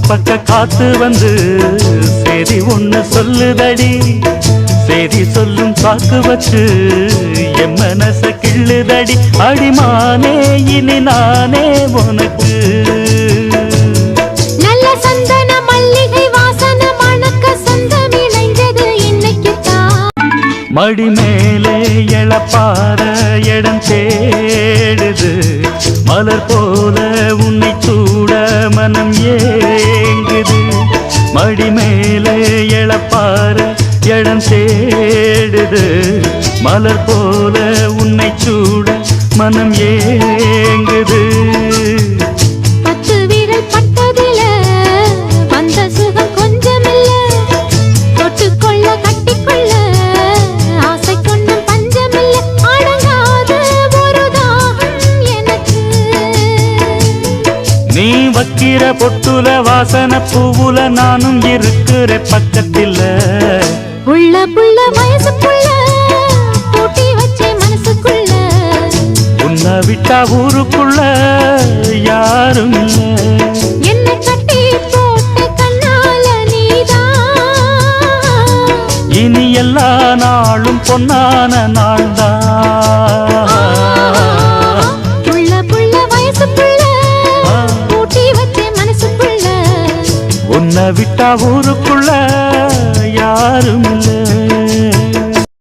பக்க காத்து வந்து சேதி ஒண்ணு சொல்லுதடி சேதி சொல்லும் சாக்கு வச்சு என் மனச கிள்ளுதடி அடிமானே இனி நானே உனக்கு நல்ல சந்தன மல்லிகை வாசன மணக்க சொந்தம் இணைஞ்சது இன்னைக்குத்தான் மடி மேலே எழப்பார இடம் தேடுது மலர் போல உன்னை சூட மனம் ஏங்குது மடி மேலே எழப்பார இடம் தேடுது மலர் போல உன்னை சூட மனம் ஏங்குது பத்து விரல் பட்டதில வந்த சுகம் கொஞ்சமில்ல தொட்டுக்கொள்ள கட்டிக்கொள்ள ஆசை கொண்ணும் பஞ்சமில்ல அடங்காத ஒரு தாகம் எனக்கு நீ வக்கிற பொட்டுல வாசன பூவுல நானும் இருக்கிற பக்கத்தில் உள்ள புள்ள வயசுக்குள்ள பூட்டி வச்சே மனசுக்குள்ள உன்னை விட்டா ஊருக்குள்ள யாரும் இல்ல என்னை கட்டி போட்ட கண்ணால நீதான் இனி எல்லா நாளும் பொன்னான நாள்தான் உள்ள புள்ள வயசுக்குள்ள பூட்டி வச்சே மனசுக்குள்ள உன்னை விட்டா ஊருக்குள்ள யாரும் இல்லை